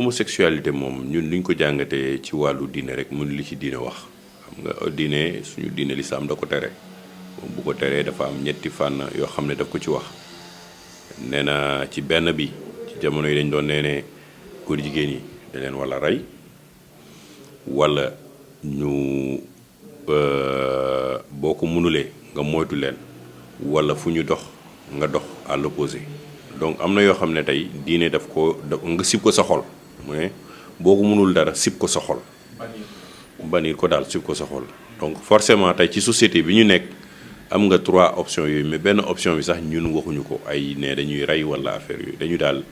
l'homosexualité moom ñun liñ ko jàngatee ci wàllu diine rek mun li ci diine wax xam nga diine suñu diine lislaam da ko tere moom bu ko teree dafa am ñetti fànn yoo xam ne daf ko ci wax nee na ci benn bi ci jamono yi dañ doon nee ne góor jigéen yi da leen wala rey wala ñu boo ko mënulee nga moytu leen wala fu ñu dox nga dox à l'opposé donc am na yoo xam ne tey diine daf ko nga sib ko sa xol mu ne boo ko mënul dara sib ko sa xol bannir ko daal sib ko sa xol donc forcément tey ci société bi ñu nekk am nga 3 options yooyu mais benn option bi sax ñun waxuñu ko ay ne dañuy rey wala affaire yooyu dañu daal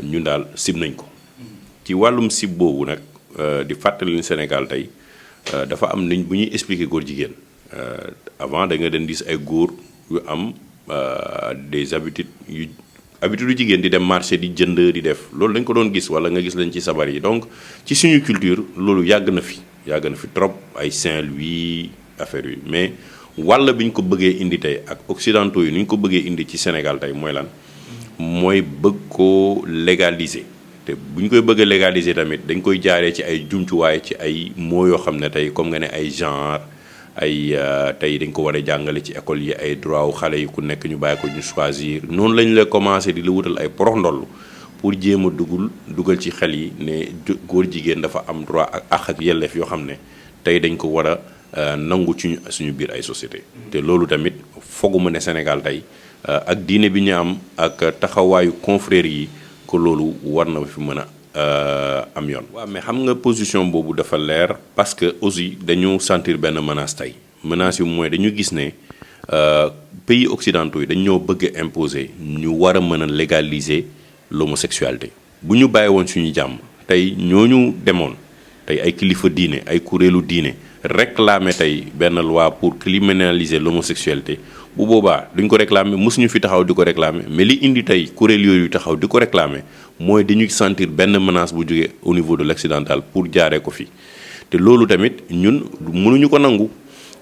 ñun daal sib nañ ko ci wàllum sib boobu nag di fàttali ni Sénégal tey dafa am nañ bu ñuy expliquer góor jigéen avant da nga den gis ay góor yu am des habitudes yu jigéen di dem marché di jënd di def loolu dañ ko doon gis wala nga gis lañ ci sabar yi donc ci suñu culture loolu yàgg na fi trop ay Saint-Louis affaire yi mais wàll bi ñu ko bëggee indi tey ak occidentaux yi ni ñu ko bëggee indi ci Sénégal tey mooy lan mooy bëgg ko légaliser te bu ñu koy bëgg a légaliser tamit dañ koy jaaree ci ay jumtuwaay ci ay mots yoo xam ne tey comme nga ne ay genre ay tey dañ ko war a jàngale ci école yi ay droit wu xale yi ku nekk ñu bàyyi ko ñu choisir noonu lañ la commencé di la wutal ay porox ndoll pour jéem a dugal ci xel yi ne góor jigéen dafa am droit ak àq ak yelleef yoo xam ne tey dañ ko war a nangu ci suñu biir ay société te loolu tamit fooguma ne Sénégal tey ak diine bi ñu am ak taxawaayu confrères yi ko loolu war na fi mën a am yoon. waaw mais xam nga position boobu dafa leer parce que aussi dañu sentir benn menace tey menace yi mooy dañu gis ne pays occidentaux yi dañ ñoo bëgg a imposer ñu war a mën a légaliser l'homosexualité bu ñu bàyyi woon suñu jàmm tey ñooñu demoon tey ay kilifa diine ay kuréelu diine réclamer tey benn loi pour criminaliser l'homosexualité bu boobaa duñ ko réclamer mosuñu fi taxaw di ko réclamer mais li indi tey kuréel yooyu taxaw di ko réclamer mooy dañuy sentir benn menace bu jógee au niveau de l'occidental pour jaaree ko fi te loolu tamit ñun mënuñu ko nangu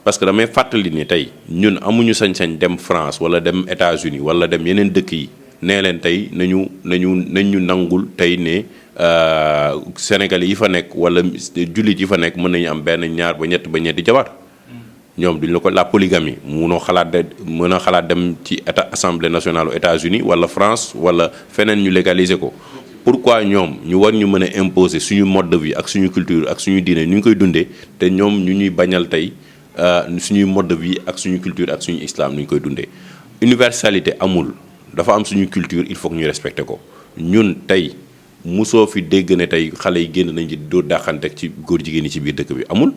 parce que damay fàttali ni tey ñun amuñu sañ-sañ dem France wala dem États-Unis wala dem yeneen dëkk yi nee leen tey nañu nangul tey ne Sénégalais yi fa nekk wala jullit yi fa nekk mën nañu am benn ñaar ba ñetti jabar ñoom duñ la ko la polygamie mën a xalaat dem ci assemblée nationale aux États-Unis wala France wala feneen ñu légaliser ko pourquoi ñoom ñu war ñu mën a imposer suñu mode de vie ak suñu culture ak suñu diine ñu ngi koy dundee te ñoom ñu ñuy bañal tey suñuy mode de vie ak suñu culture ak suñu islam nu ñu koy dundee universalité amul dafa am suñu culture il faut que ñu respecter ko ñun tey musoo fi dégg ne tey xale yi génn nañ ci doo dàqante ci góor jigéen yi ci biir dëkk bi amul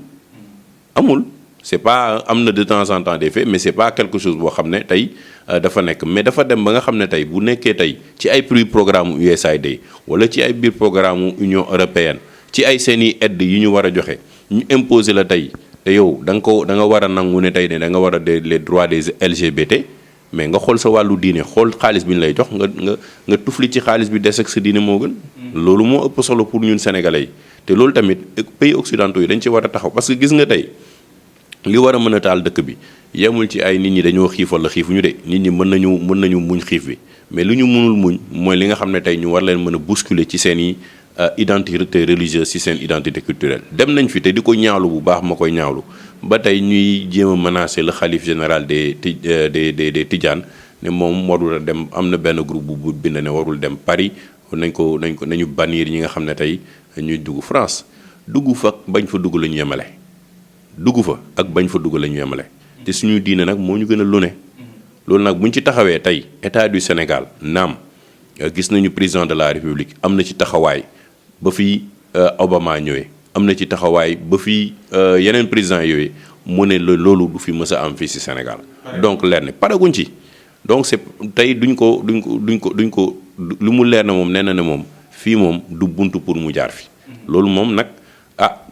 c'est pas am na de temps en temps des faits mais c'est pas quelque chose boo xam ne tey dafa nekk mais dafa dem ba nga xam ne tey bu nekkee tey ci ay programme USAID wala ci ay biir programme Union européenne ci ay seeni aide yi ñu war a joxe ñu imposer la tey te yow da nga war a nangu ne tey ne da nga war a les droits des LGBT mais nga xool sa wàllu diine xool xaalis bi ñu lay jox nga tufli ci xaalis bi des ak sa diine moo gën. loolu moo ëpp solo pour ñun sénégalais yi te loolu tamit pays occidentaux yi dañ ci war a taxaw parce que gis nga tey li war a mën a taal dëkk bi yemul ci ay nit ñi dañoo xiif wala xiifuñu de nit ñi mën nañu muñ xiif bi mais lu ñu mënul muñ mooy li nga xam ne tey ñu war leen mën a bousculer ci seen i identité religieuse ci seen identité culturelle dem nañ fi te di ko ñaawlu bu baax ma koy ñaawlu ba tey ñuy jéem a menacer le khalife général des Tidianes ne moom warul a dem am na benn groupe bu bind ne warul dem Paris nañu bannir ñi nga xam ne tey ñuy dugg France dugg fa bañ fa dugg la ñu yemale dugg fa ak bañ fa dugg la ñu yemale te suñu diine nag moo ñu gën a lu ne loolu nag buñ ci taxawee tey état du Sénégal naam gis nañu président de la République am na ci taxawaay ba fi Obama ñëwee am na ci taxawaay ba fi yeneen président yooyu mu ne loolu du fi mës a am fii ci Sénégal donc leer ne paraguñ ci donc c'est tey duñ ko lu mu leer na moom nee na ne moom fii moom du buntu pour mu jaar fi loolu moom nag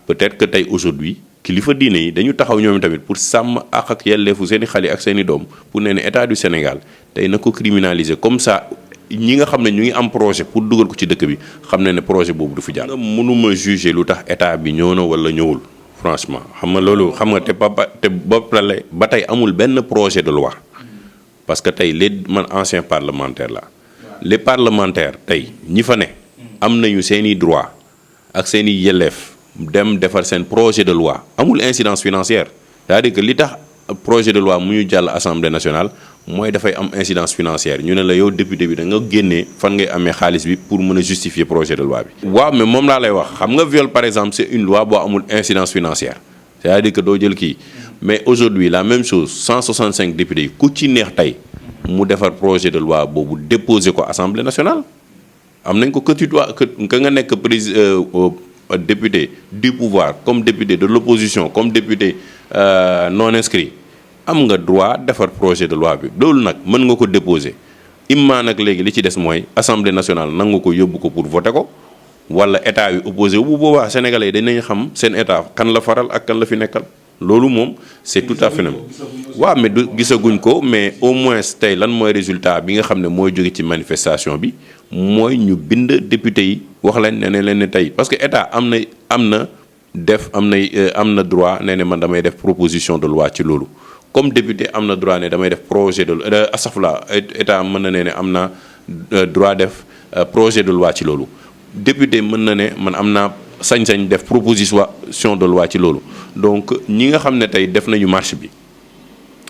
peut-être que tey aujourd'hui kilifa diine yi dañu taxaw ñoom tamit pour sàmm ak yelleefu seen i xale ak seen i doom pour ne état du Sénégal tey na ko criminaliser comme ça ñi nga xam ne ñu ngi am projet pour dugal ko ci dëkk bi xam ne projet boobu du fi jaar. nga mënuma juger lu tax état bi ñëw na wala ñëwul franchement xam nga loolu xam nga ba tey amul benn projet de loi parce que tey man ancien parlementaire la les parlementaires tey ñi fa ne am nañu seeni droit ak seeni yelleef dem defar seen projet de loi amul incidence financière c'est-à-dire que li tax projet de loi mu ñu jàll assemblée nationale mooy dafay am incidence financière ñu ne la yow député bi da nga génnee fan ngay amee xaalis bi pour mën a justifier projet de loi bi. waaw mais moom laa lay wax xam nga viol par exemple c'est une loi boo amul incidence financière c'est-à-dire que doo jël kii mais aujourd'hui la même chose 165 députés yi ku ci neex tey mu defar projet de loi boobu déposer ko assemblée nationale am nañ ko que tu dois que nga nekk député du pouvoir comme député de l'opposition comme député non inscrit am nga droit defar projet de loi bi loolu nag mën nga ko déposer imma nag léegi li ci des mooy assemblée nationale nangu ko yóbbu ko pour voter ko wala état bi opposé bu boobaa sénégalais yi dinañ xam seen état kan la faral ak kan la fi nekkal loolu moom c'est tout à fait waaw mais du gisaguñ ko mais au moins tey lan mooy résultat bi nga xam ne mooy jóge ci manifestation bi mooy ñu bind député yi wax leen ne leen ne tey parce que état am na droit ne man damay def proposition de loi ci loolu comme député am na droit ne damay def projet de astafurlah état mën na ne am na droit def projet de loi ci loolu député mën na ne man am naa sañ-sañ def proposition de loi ci loolu donc ñi nga xam ne tey def nañu marche bi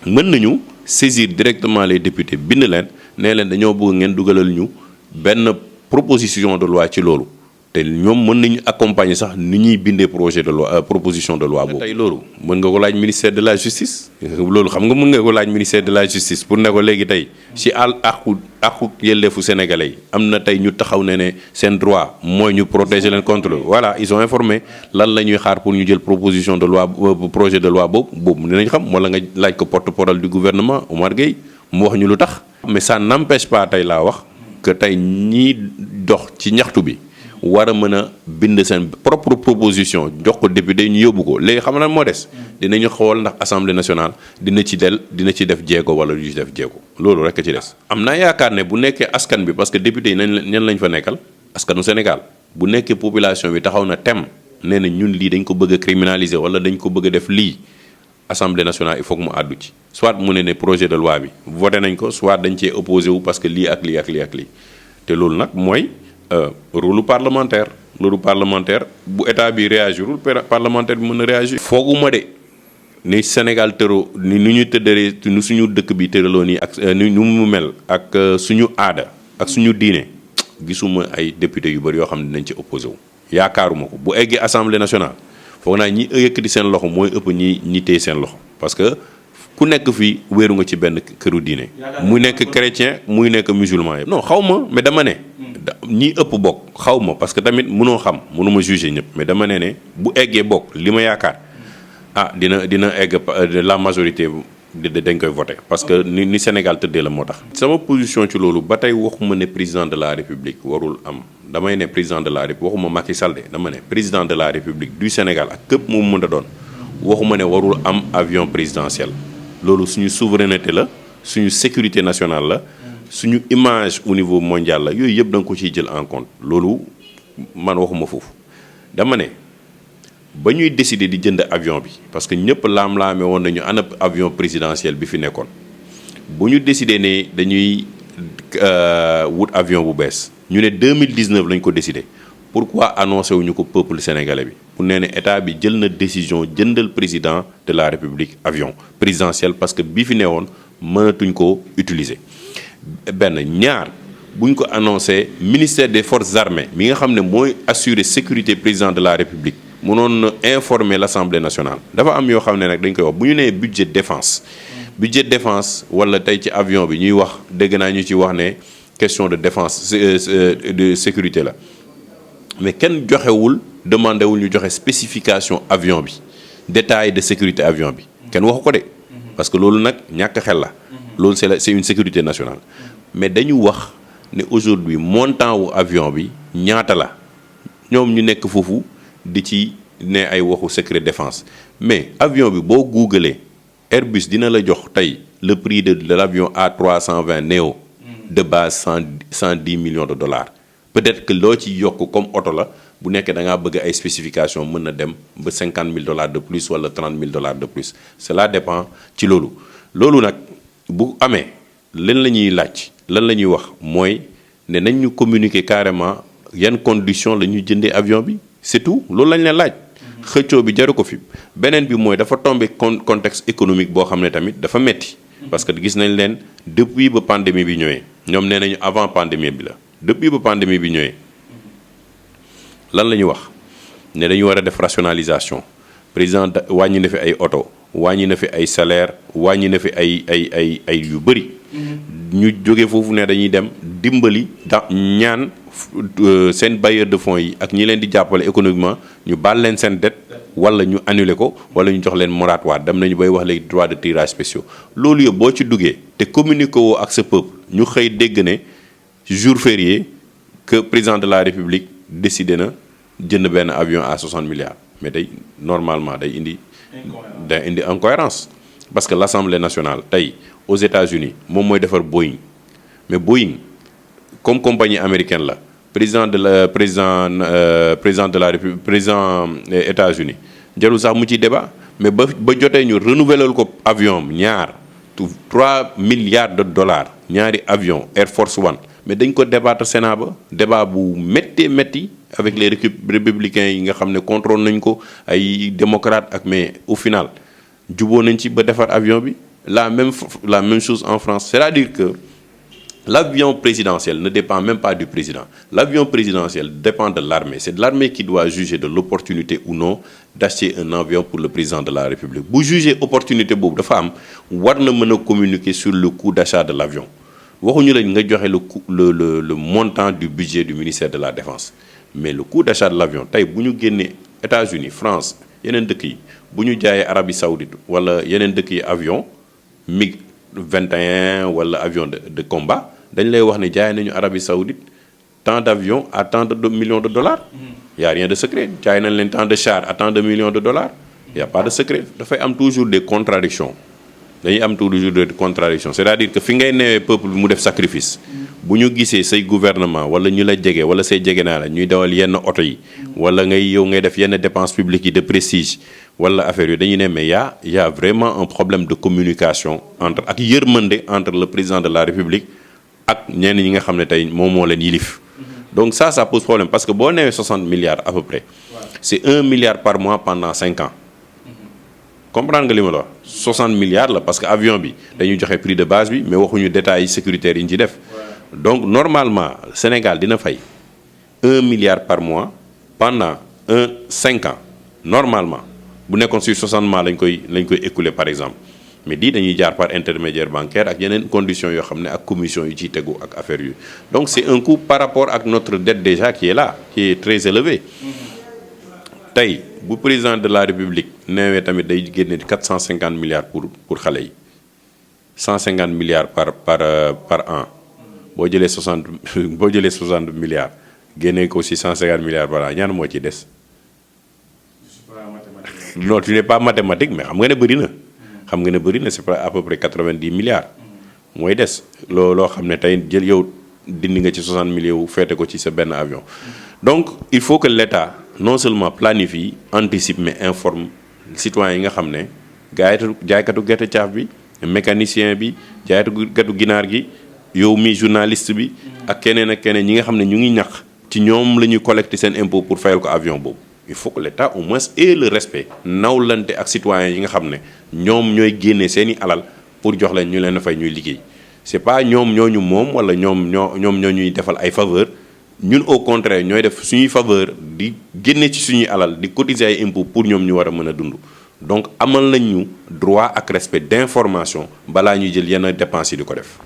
mën nañu saisir directement les députés bind leen ne leen dañoo bëgg ngeen dugalal ñu benn proposition de loi ci loolu te ñoom mën nañu accompagner sax ni ñuy bindee projet de loi proposition de loi boobu. tey loolu mën nga ko laaj ministère de la justice loolu xam nga mën nga ko laaj ministère de la justice pour ne ko léegi tey ci àqu yelleefu sénégalais yi am na tey ñu taxaw ne seen droit mooy ñu protéger leen contre voilà ils ont informé lan la ñuy xaar pour ñu jël proposition de loi projet de loi boobu dinañ xam wala nga laaj ko porte-parole du gouvernement Omar Gueye mu wax ñu lu tax. mais ça n'empêche pas tey laa wax que tey ñiy dox ci ñaxtu bi. war a mën a bind seen propre proposition jox ko député ñu yóbbu ko léegi xam na moo des dinañu xool ndax assemblée nationale dina ci def jéego wala du ci def jéego loolu rek a ci des. am naa yaakaar ne bu nekkee askan bi parce que député yi ñan lañ fa nekkal askanu Sénégal bu nekkee population bi taxaw na tem nee na ñun lii dañ ko bëgg a criminaliser wala dañ ko bëgg a def lii assemblée nationale il faut que mu àddu ci soit mu ne projet de loi bi voté nañ ko soit dañ cee opposé wu parce que lii ak lii ak lii ak lii te loolu nag mooy. rôle parlementaire bu état bi réagirul parlementaire bi mën na réagir. fooguma de ni Sénégal tëroo ni ñu tëddee ni suñu dëkk bi tëraloo nii ak ni mu mel ak suñu aada ak suñu diine gisuma ay député yu bëri yoo xam ne dinañ ci opposé wu. yaakaaruma ko bu eggee assemblée nationale foog naa ñi yëkkati seen loxo mooy ëpp ñi téye seen loxo parce que ku nekk fii wéeru nga ci benn këru diine. muy nekk chrétien muy nekk musulman yëpp. non xaw ma mais dama ne. ñi ëpp bokk xaw ma parce que tamit mënuma juger ñëpp mais dama ne bu eggee bokk li ma yaakaar dina egg la majorité dañ koy voter parce que ni Sénégal tëddee la moo tax. sama position ci loolu ba tey waxuma ne président de la République warul am damay ne président de la République waxuma Macky Sall de dama ne président de la République du Sénégal ak képp moom mën a doon waxuma ne warul am avion présidentiel loolu suñu souveraineté la suñu sécurité nationale la. suñu image au niveau mondial la yooyu yëpp da nga ko ciy jël en compte loolu man waxuma foofu dama ne ba ñuy décider di jënd avion bi parce que ñëpp laam-laame woon nañu ana avion présidentiel bi fi nekkoon bu ñu décider ne dañuy wut avion bu bees ñu ne 2019 lañ ko décider pourquoi annoncé wuñu ko peuple sénégalais bi pour nee ne état bi jël na décision jëndal président de la république avion présidentiel parce que bii fi newoon mënatuñ ko utiliser. benn ñaar buñ ko annoncé ministère des forces armées mi nga xam ne mooy assurer sécurité président de la république mënoon na informer l'assemblée nationale dafa am yoo xam ne nag dañ koy wax bu ñu nee budget défense wala tey ci avion bi ñuy wax dégg naa ñu ci wax ne question de défense de sécurité la mais kenn joxewul demandé wul ñu joxe spécification avion bi détail de sécurité avion bi kenn waxu ko de parce que loolu nag ñàkk xel la loolu c'est une sécurité nationale mais dañu wax ne aujourd'hui montant wu avion bi ñaata la ñoom ñu nekk foofu di ci ne ay waxu secret défense mais avion bi boo googlee Airbus dina la jox tey le prix de l'avion A320 Neo de base 110 millions de dollars peut-être que loo ci yokk comme oto la bu nekkee da ngaa bëgg ay spécification mën na dem ba $50,000 de plus wala $30,000 de plus cela dépend ci loolu nag bu amee lan la ñuy laaj lan la ñuy wax mooy ne nañ ñu communiquer carrément yan condition la ñuy jëndee avion bi c'est tout loolu lañ leen laaj. xëccoo bi jaru ko fi beneen bi mooy dafa tombé contexte économique boo xam ne tamit dafa metti parce que gis nañ leen depuis ba pandémie bi ñëwee ñoom nee nañu avant pandémie bi la depuis ba pandémie bi ñëwee lan la ñu wax ne dañu war a def rationalisation président wàññi na fi ay oto wàññi na fi ay salaire wàññi na fi ay yu bëri. ñu jóge foofu ne dañuy dem dimbali ñaan seen bailleur de fonds yi ak ñi leen di jàppale économiquement ñu baal leen seen dette wala ñu annuler ko wala ñu jox leen moratoire dem nañu bay wax léegi droit de tirage spéciaux loolu yëpp boo ci duggee te communiqué woo ak sa peuple ñu xëy dégg ne jour férié que président de la république décidé na jënd benn avion à 60 milliards mais day normalement day indi incohérence parce que l'Assemblée nationale tey aux États-Unis moom mooy defar Boeing mais Boeing comme compagnie américaine la président de la République président États-Unis jarul sax mu ci débat mais ba jotee ñu renouveler ko avion ñaar 3 milliards de dollars ñaari avion Air Force One mais dañ ko débattre Sénat ba débat bu métti avec les républicains yi nga xam ne contrôle nañ ko ay démocrates ak mais au final juboo nañ ci ba defar avion bi la même chose en France c'est-à-dire que l'avion présidentiel ne dépend même pas du président l'avion présidentiel dépend de l'armée c'est de l'armée qui doit juger de l'opportunité ou non d'acheter un avion pour le président de la République bu juger opportunité boobu dafa am war na mën a communiquer sur le coût d'achat de l'avion waxuñu lañ nga joxe le montant du budget du ministère de la Défense mais le coût d'achat de l'avion tey bu ñu génnee États-Unis France yeneen dëkk yi bu ñu jaayee Arabie Saoudite wala yeneen dëkk yi avion MiG-21 wala avion de combat dañ lay wax ne jaay nañu Arabie Saoudite tant d'avions à tant de millions de dollars. Y a rien de secret jaay nañ leen tant de chars à tant de millions de dollars. Y a pas de secret dafay am toujours des contradictions dañuy am toujours des contradictions c'est-à-dire que fi ngay newee peuple bi mu def sacrifice. bu ñu gisee say gouvernement wala ñu la jege wala say jege naa la ñuy dawal yenn oto yi. wala ngay def yenn dépenses publiques yi de prestige. wala affaire yi dañuy ne mais y a vraiment un problème de communication entre ak yërmande entre le président de la République ak ñenn ñi nga xam ne tey moom moo leen yilif donc ça pose problème parce que boo newee 60 milliards à peu près c'est 1 milliard par mois pendant 5 ans comprendre nga li ma la wax 60 milliards la parce que avion bi dañuy joxe prix de base bi mais waxuñu détails sécuritaires yi ñu ci def donc normalement Sénégal dina fay 1 milliard par mois pendant 5 ans normalement bu nekkoon sur 60 mois lañ koy écouler par exemple mais dañuy jaar par intermédiaire bancaire ak yeneen conditions yoo xam ne ak commission yu ciy tegu ak affaire yu donc c'est un coût par rapport ak notre dette déjà qui est là qui est très élevée tey bu président de la République neewee tamit day génne 450 milliards pour xale yi 150 milliards par an boo jëlee 60 milliards génnee ko aussi 150 milliards par an ñaan moo ci des. non tu n'es pas mathématique mais xam nga ne bëri na c'est à peu près 90 milliards mooy des loo xam ne tey jël yow dindi nga ci 60 millions feete ko ci sa benn avion donc il faut que l'État non seulement planifie anticipe mais informe citoyens yi nga xam ne jaaykatu gerte caaf bi mécanicien bi jaaykatu ginaar gi yow mi journaliste bi ak keneen ñi nga xam ne ñu ngi ñax ci ñoom la ñuy collecter seen impôt pour fayal ko avion boobu il faut que l'État au moins ait le respect nawlante ak citoyens yi nga xam ne ñoom ñooy génnee seeni alal pour jox leen ñu leen fay ñuy liggéey c'est pas ñoom ñooñu moom wala ñoom ñoo ñuy defal ay faveur ñun au contraire ñooy def suñuy faveur di génne ci suñuy alal di cotiser ay impôts pour ñoom ñu war a mën a dund donc amal nañ ñu droit ak respect d'information balaa ñuy jël yenn dépenses yi di ko def